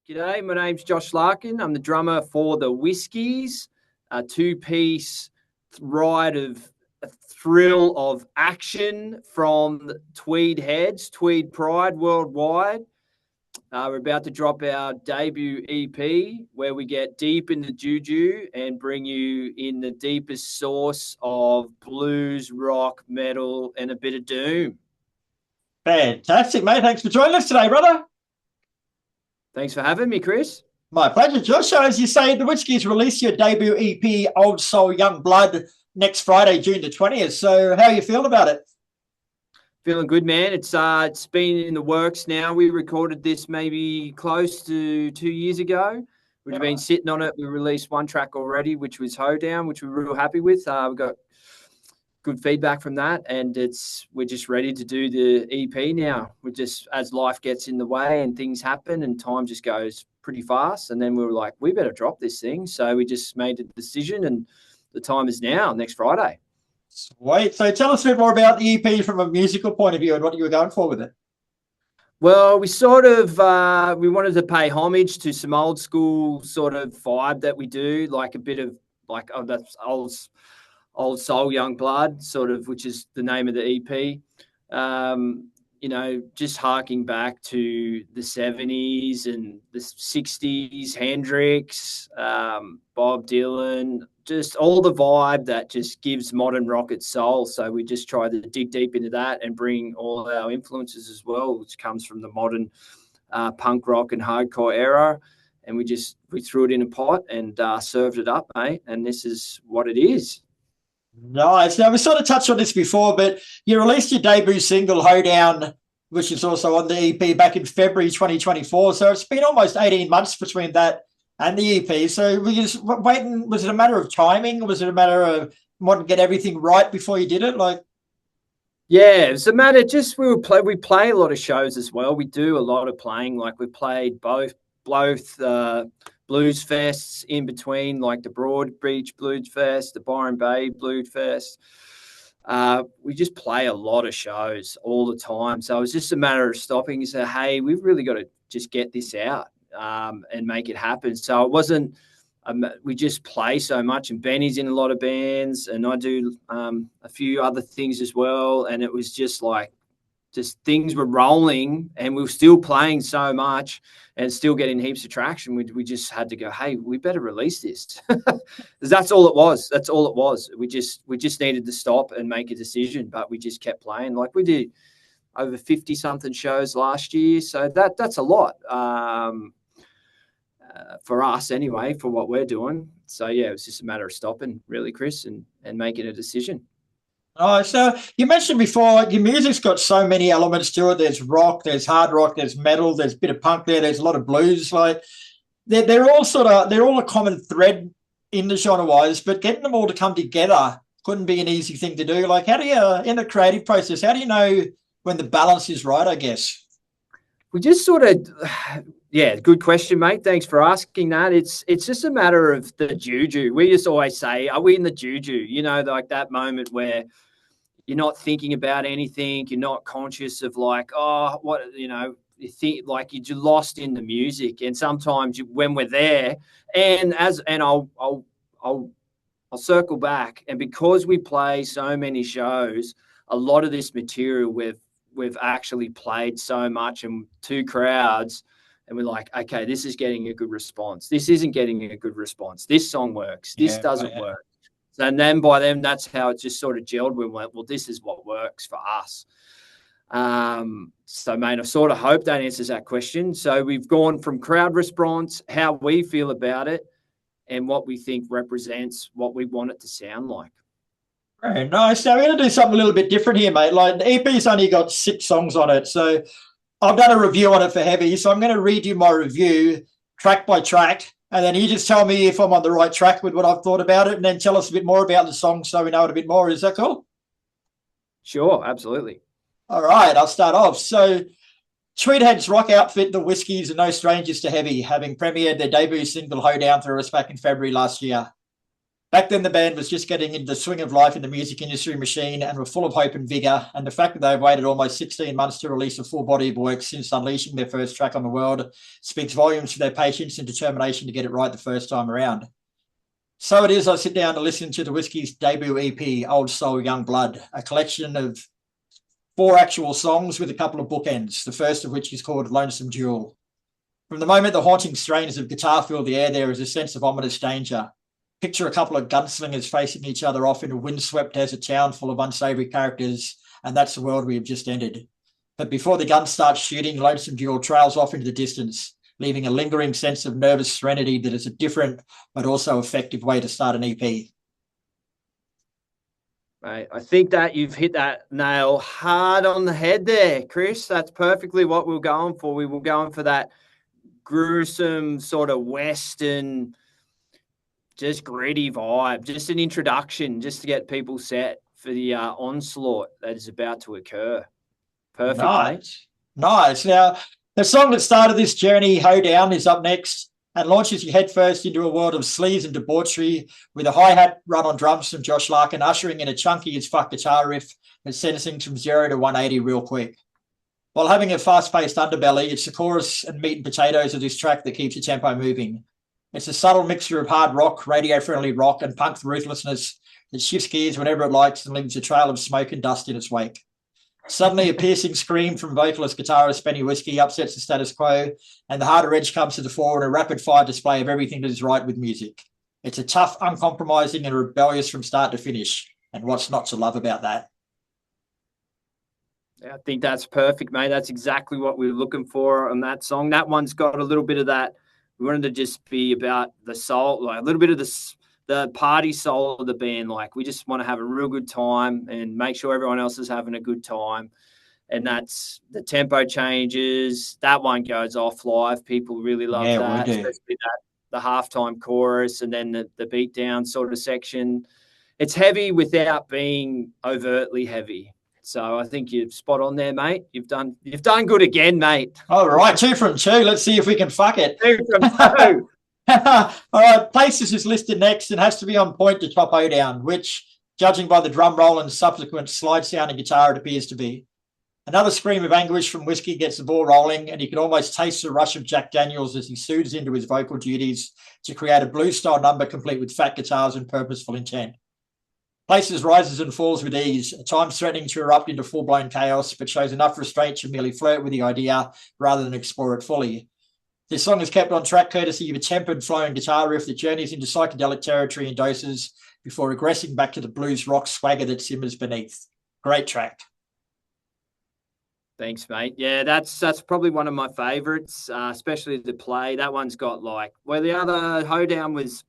G'day, my name's Josh Larkin. I'm the drummer for the Whiskies, a two-piece ride of a thrill of action from Tweed Heads, Tweed Pride worldwide. We're about to drop our debut EP where we get deep in the juju and bring you in the deepest source of blues, rock, metal, and a bit of doom. Fantastic, mate. Thanks for joining us today, brother. Thanks for having me, Kris. My pleasure, Josh. So as you say, the Whiskies release your debut EP, Old Soul, Young Blood, next Friday, June the 20th. So how are you feeling about it? Feeling good, man. It's been in the works now. We recorded this maybe close to 2 years ago. We've been sitting on it. We released one track already, which was Hoedown, which we're real happy with. We got good feedback from that, and we're just ready to do the EP now. We're just, as life gets in the way and things happen and time just goes pretty fast, and then we were like, we better drop this thing. So we just made a decision, and the time is now, next Friday. Sweet. So tell us a bit more about the EP from a musical point of view and what you were going for with it. Well, we sort of we wanted to pay homage to some old school sort of vibe that we do, like a bit of like that's Old Soul, Young Blood, sort of, which is the name of the EP. Just harking back to the 70s and the 60s, Hendrix, Bob Dylan, just all the vibe that just gives modern rock its soul. So we just try to dig deep into that and bring all our influences as well, which comes from the modern punk rock and hardcore era. And we threw it in a pot and served it up, mate. And this is what it is. Nice. Now, we sort of touched on this before, but you released your debut single, Hoedown, which is also on the EP, back in February 2024. So it's been almost 18 months between that and the EP. So were you just waiting? Was it a matter of timing? Or was it a matter of wanting to get everything right before you did it? Yeah, it's a matter. Just we play a lot of shows as well. We do a lot of playing. Like we played both blues fests in between, like the Broad Beach Blues Fest, the Byron Bay Blues Fest. We just play a lot of shows all the time. So it was just a matter of stopping and say, hey, we've really got to just get this out and make it happen. So it wasn't, we just play so much, and Benny's in a lot of bands, and I do a few other things as well. And it was just like, things were rolling, and we were still playing so much and still getting heaps of traction. We just had to go, hey, we better release this. That's all it was. That's all it was. We just needed to stop and make a decision, but we just kept playing. Like we did over 50 something shows last year. So that's a lot for us anyway, for what we're doing. So yeah, it was just a matter of stopping really, Kris, and making a decision. Oh, so you mentioned before your music's got so many elements to it. There's rock, there's hard rock, there's metal, there's a bit of punk there, there's a lot of blues. Like they're all a common thread in the genre wise, but getting them all to come together couldn't be an easy thing to do. Like, how do you, in the creative process, how do you know when the balance is right, I guess? We just sort of, yeah, good question, mate. Thanks for asking that. It's just a matter of the juju. We just always say, are we in the juju? You know, like that moment where you're not thinking about anything. You're not conscious of like, oh, what, you know, you think like you're lost in the music. And sometimes when we're there, and I'll circle back. And because we play so many shows, a lot of this material we've actually played so much and to crowds, and we're like, okay, this is getting a good response. This isn't getting a good response. This song works. This doesn't work. And then by then, that's how it just sort of gelled. We went, well, this is what works for us. So, mate, I sort of hope that answers that question. So we've gone from crowd response, how we feel about it, and what we think represents what we want it to sound like. Very nice. Now we're going to do something a little bit different here, mate. Like the EP's only got 6 songs on it. So I've done a review on it for Heavy. So I'm going to read you my review track by track. And then you just tell me if I'm on the right track with what I've thought about it, and then tell us a bit more about the song so we know it a bit more. Is that cool? Sure, absolutely. All right, I'll start off. So Tweed Heads rock outfit, the Whiskies, are no strangers to Heavy, having premiered their debut single Hoedown through us back in February last year. Back then, the band was just getting into the swing of life in the music industry machine and were full of hope and vigour. And the fact that they've waited almost 16 months to release a full body of work since unleashing their first track on the world speaks volumes to their patience and determination to get it right the first time around. So it is I sit down to listen to the Whiskey's debut EP, Old Soul, Young Blood, a collection of 4 actual songs with a couple of bookends, the first of which is called Lonesome Duel. From the moment the haunting strains of guitar fill the air, there is a sense of ominous danger. Picture a couple of gunslingers facing each other off in a windswept desert town full of unsavory characters, and that's the world we have just entered. But before the guns start shooting, Lonesome Duel trails off into the distance, leaving a lingering sense of nervous serenity that is a different but also effective way to start an EP. Mate, I think that you've hit that nail hard on the head there, Kris. That's perfectly what we were going for. We were going for that gruesome sort of Western, just gritty vibe, just an introduction, just to get people set for the onslaught that is about to occur. Perfect. Nice. Nice. Now, the song that started this journey, Hoedown, is up next and launches you headfirst into a world of sleaze and debauchery with a hi-hat run on drums from Josh Larkin, ushering in a chunky as fuck guitar riff that sends things from 0 to 180 real quick. While having a fast-paced underbelly, it's the chorus and meat and potatoes of this track that keeps the tempo moving. It's a subtle mixture of hard rock, radio-friendly rock, and punk ruthlessness that shifts gears whenever it likes and leaves a trail of smoke and dust in its wake. Suddenly, a piercing scream from vocalist guitarist Benny Whiskey upsets the status quo, and the harder edge comes to the fore in a rapid-fire display of everything that is right with music. It's a tough, uncompromising, and rebellious from start to finish. And what's not to love about that? Yeah, I think that's perfect, mate. That's exactly what we were looking for on that song. That one's got a little bit of that. We wanted to just be about the soul, like a little bit of the party soul of the band. Like, we just want to have a real good time and make sure everyone else is having a good time. And that's the tempo changes. That one goes off live. People really love that, especially the halftime chorus and then the beat down sort of section. It's heavy without being overtly heavy. So I think you're spot on there, mate. You've done good again, mate. All right, 2 from 2. Let's see if we can fuck it. 2 from 2. All right, Places is listed next and has to be on point to top Hoedown, which, judging by the drum roll and subsequent slide sound and guitar, it appears to be. Another scream of anguish from Whiskey gets the ball rolling, and you can almost taste the rush of Jack Daniels as he soothes into his vocal duties to create a blues-style number complete with fat guitars and purposeful intent. Places rises and falls with ease, at times threatening to erupt into full-blown chaos, but shows enough restraint to merely flirt with the idea rather than explore it fully. This song is kept on track courtesy of a tempered flowing guitar riff that journeys into psychedelic territory in doses before regressing back to the blues rock swagger that simmers beneath. Great track. Thanks, mate. Yeah, that's probably one of my favourites, especially the play. That one's got the other Hoedown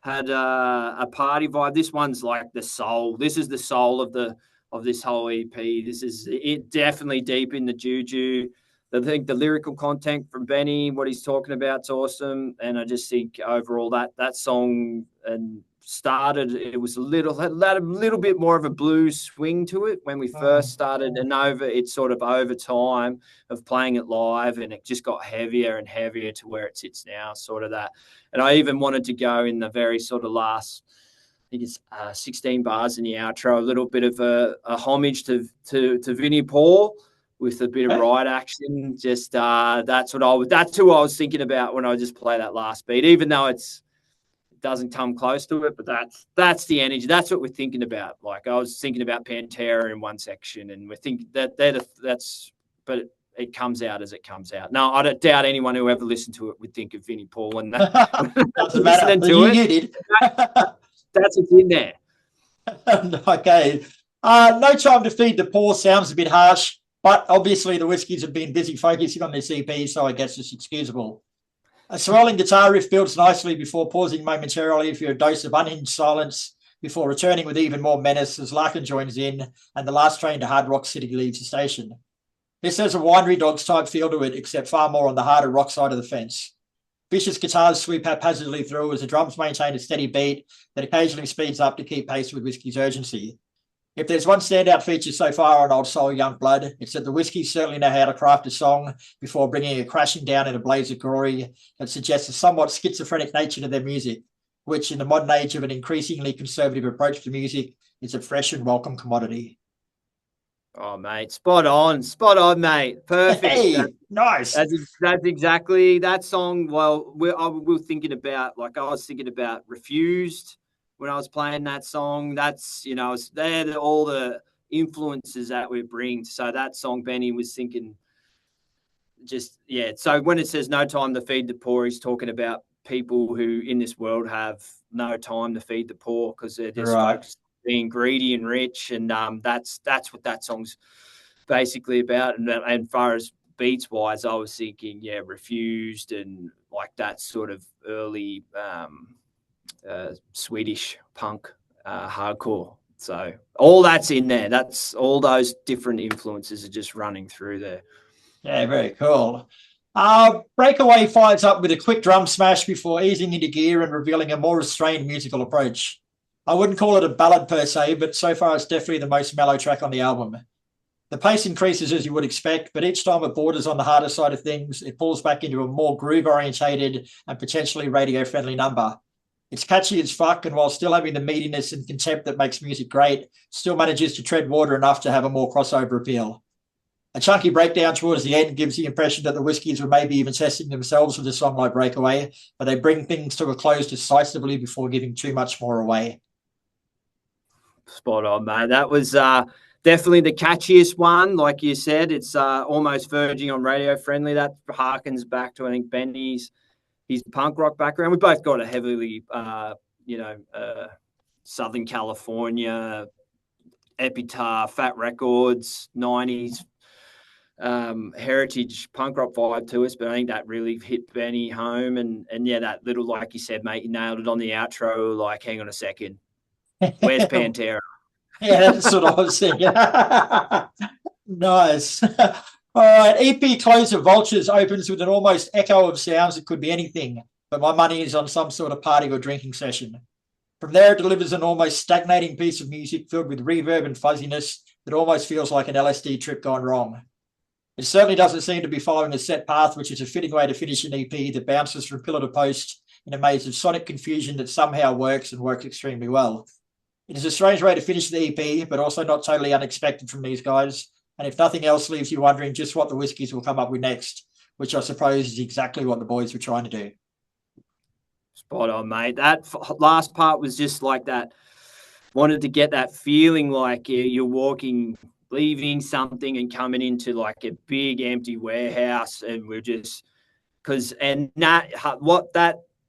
had a party vibe. This one's like the soul. This is the soul of this whole EP. This is it, definitely deep in the juju. I think the lyrical content from Benny, what he's talking about, is awesome. And I just think overall that song started, it was had a little bit more of a blues swing to it when we first started. And it's sort of over time of playing it live, and it just got heavier and heavier to where it sits now, sort of that. And I even wanted to go in the very sort of last, I think it's 16 bars in the outro, a little bit of a homage to Vinnie Paul, with a bit of ride action. Just that's who I was thinking about when I just play that last beat, even though it doesn't come close to it, but that's the energy. That's what we're thinking about. Like, I was thinking about Pantera in one section, and we think but it comes out as it comes out. No, I don't doubt anyone who ever listened to it would think of Vinnie Paul and that. Doesn't matter. You did. That's what's in there. Okay. No Time to Feed the Poor sounds a bit harsh, but obviously the Whiskies have been busy focusing on this EP, so I guess it's excusable. A swirling guitar riff builds nicely before pausing momentarily for a dose of unhinged silence, before returning with even more menace as Larkin joins in and the last train to Hard Rock City leaves the station. This has a Winery Dogs type feel to it, except far more on the harder rock side of the fence. Vicious guitars sweep haphazardly through as the drums maintain a steady beat that occasionally speeds up to keep pace with Whiskey's urgency. If there's one standout feature so far on Old Soul, Young Blood, it's that the Whiskies certainly know how to craft a song before bringing it crashing down in a blaze of glory that suggests a somewhat schizophrenic nature to their music, which in the modern age of an increasingly conservative approach to music is a fresh and welcome commodity. Oh, mate, spot on, mate. Perfect. Hey, nice. That's exactly that song. Well, we were thinking about, like, I was thinking about Refused when I was playing that song. That's, you know, they're all the influences that we bring. So that song, Benny was thinking, just, yeah. So when it says no time to feed the poor, he's talking about people who in this world have no time to feed the poor because they're just focused being greedy and rich, and that's what that song's basically about. And far as beats wise, I was thinking, yeah, Refused and like that sort of early Swedish punk hardcore. So all that's in there. That's all those different influences are just running through there. Yeah, very cool. Breakaway fires up with a quick drum smash before easing into gear and revealing a more restrained musical approach. I wouldn't call it a ballad per se, but so far it's definitely the most mellow track on the album. The pace increases as you would expect, but each time it borders on the harder side of things, it pulls back into a more groove-orientated and potentially radio-friendly number. It's catchy as fuck, and while still having the meatiness and contempt that makes music great, still manages to tread water enough to have a more crossover appeal. A chunky breakdown towards the end gives the impression that the Whiskies were maybe even testing themselves with a song like Breakaway, but they bring things to a close decisively before giving too much more away. Spot on, mate. That was definitely the catchiest one. Like you said, it's almost verging on radio friendly. That harkens back to, I think, Benny's his punk rock background. We both got a heavily, Southern California, Epitaph, Fat Records, 90s heritage punk rock vibe to us, but I think that really hit Benny home. And yeah, that little, like you said, mate, you nailed it on the outro, like, hang on a second. Where's Pantera? Yeah, that's what I was thinking. Nice. All right, EP Closer Vultures opens with an almost echo of sounds that could be anything, but my money is on some sort of party or drinking session. From there, it delivers an almost stagnating piece of music filled with reverb and fuzziness that almost feels like an LSD trip gone wrong. It certainly doesn't seem to be following a set path, which is a fitting way to finish an EP that bounces from pillar to post in a maze of sonic confusion that somehow works and works extremely well. It is a strange way to finish the EP, but also not totally unexpected from these guys. And if nothing else, leaves you wondering just what the Whiskies will come up with next, which I suppose is exactly what the boys were trying to do. Spot on, mate. That last part was just like that. Wanted to get that feeling like you're walking, leaving something and coming into like a big empty warehouse. And we're just,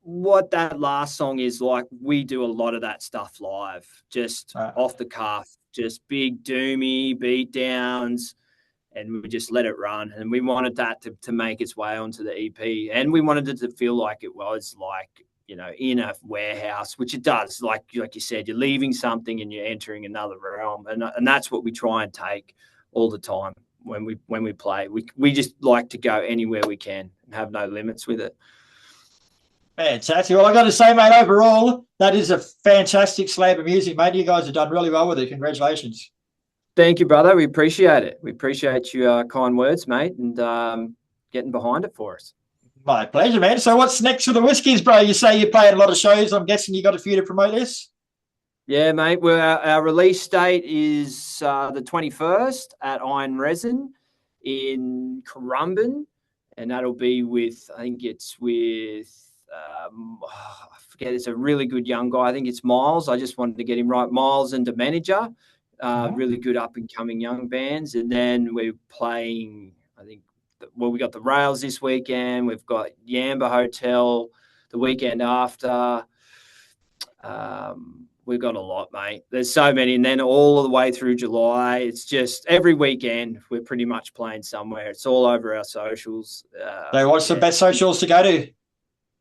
what that last song is like, we do a lot of that stuff live, just off the cuff, just big doomy beat downs, and we just let it run. And we wanted that to make its way onto the EP, and we wanted it to feel like it was like, you know, in a warehouse, which it does. Like you said, you're leaving something and you're entering another realm, and that's what we try and take all the time when we play. We just like to go anywhere we can and have no limits with it. Fantastic. Well, I got to say, mate, overall, that is a fantastic slab of music, mate. You guys have done really well with it. Congratulations. Thank you, brother. We appreciate it. We appreciate your kind words, mate, and getting behind it for us. My pleasure, man. So what's next for the Whiskies, bro? You say you're playing a lot of shows. I'm guessing you got a few to promote this? Yeah, mate. Well, our release date is the 21st at Iron Resin in Currumbin, and that'll be with, I think it's with, I forget, it's a really good young guy. I think it's Miles. I just wanted to get him right. Miles and the manager, really good up and coming young bands. And then we're playing, I think, we got the Rails this weekend. We've got Yamba Hotel the weekend after. We've got a lot, mate. There's so many. And then all the way through July, it's just every weekend we're pretty much playing somewhere. It's all over our socials. So what's the best socials to go to?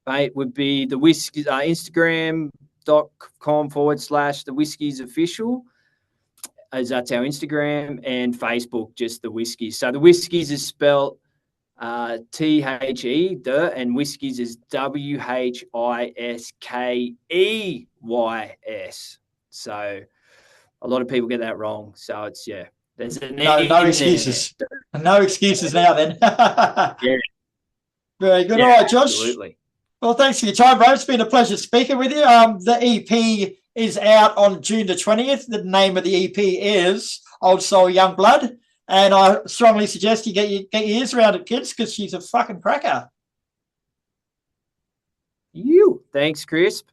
Mate, would be the Whiskies, Instagram.com/the Whiskies official, as that's our Instagram, and Facebook, just the Whiskies. So the Whiskies is spelled THE, and Whiskies is WHISKEYS. So a lot of people get that wrong. So it's, yeah, there's no excuses. No excuses now then. Yeah. Very good. Yeah, all right, Josh. Absolutely. Well, thanks for your time, bro. It's been a pleasure speaking with you. The EP is out on June the 20th. The name of the EP is Old Soul Young Blood. And I strongly suggest you get your ears around it, kids, because she's a fucking cracker. Thanks, Kris.